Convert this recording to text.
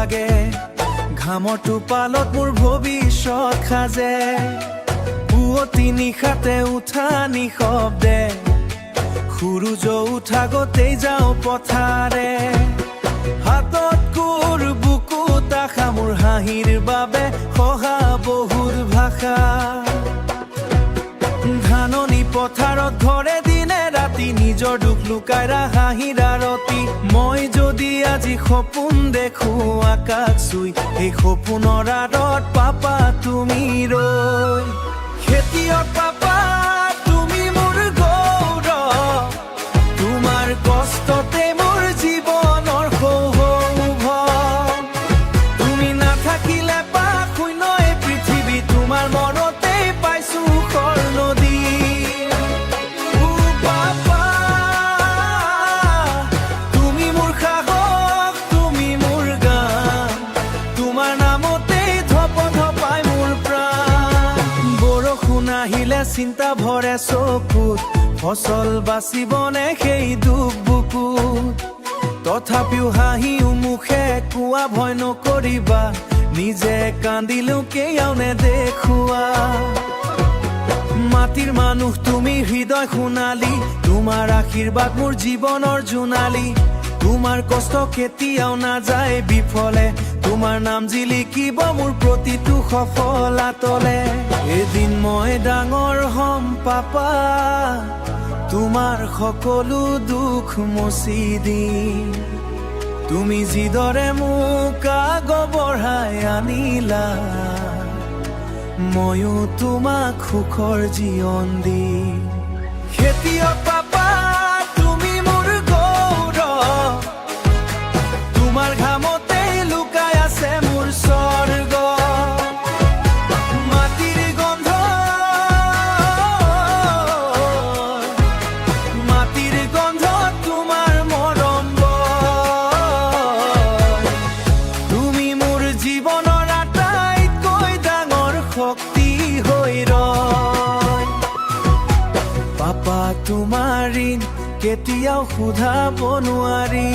লাগে ঘামৰ টোপালত মোৰ ভৱিষ্যত সাজে পুৱতি নিশাতে উঠা নিশব্দে সূৰুজ উঠাগতেই যাওঁ পথাৰে হাতত কোৰ বুকুত আশা মোৰ হাঁহিৰ বাবে সহা বহুৰ ভাষা ধাননি পথাৰত ঘৰে দিনে ৰাতি নিজৰ দুখ লুকাই হাঁহিৰ আৰতি মই যদি আজি সপোন দেখো আকাশ চুই এই সপোনৰ আঁৰত পাপা তুমি ৰৈ খেতিয়ক পাপা তুমি মোৰ গৌৰৱ তোমাৰ কষ্টতে মোৰ জীৱনৰ সৌৰভ তুমি নাথাকিলে পাক শূন্য এই পৃথিৱী তোমাৰ মনতেই পাইছো সুখৰ নদী পাপা তুমি মোৰ সাহস তুমি মোৰ গান তোমাৰ নামতেই ধপ ধপাই মোৰ প্ৰাণ বৰষুণ আহিলে চিন্তা ভৰে চকুত ফচল বাচিবনে সেই দুখ বুকুত তথাপিও হাঁহি মুখে কোৱা ভয় নকৰিবা নিজে কান্দিলেও কেয়াও নেদেখুৱা মাটিৰ মানুহ তুমি হৃদয় সোণালী তোমাৰ আশীৰ্বাদ মোৰ জীৱনৰ জোনালী তোমাৰ কষ্ট কেতিয়াও নাযায় বিফলে তোমাৰ নাম জিলিকিব মোৰ প্ৰতিটো সফলতালে এদিন মই ডাঙৰ হ'ম পাপা তোমাৰ সকলো দুখ মচি দিম তুমি যিদৰে মোক আগবঢ়াই আনিলা ময়ো তোমাক সুখৰ জীৱন দিম খেতিয়ক পাপা তুমি মোৰ গৌৰৱ তোমাৰ ঘামতেই লুকাই আছে মোৰ স্বৰ্গ মাটিৰ গন্ধ মাটিৰ গন্ধ তোমাৰ মৰম তুমি মোৰ জীৱনৰ আটাইতকৈ ডাঙৰ শক্তি হৈ ৰয় পাপা তোমাৰ ঋণ কেতিয়াও শুধাব নোৱাৰি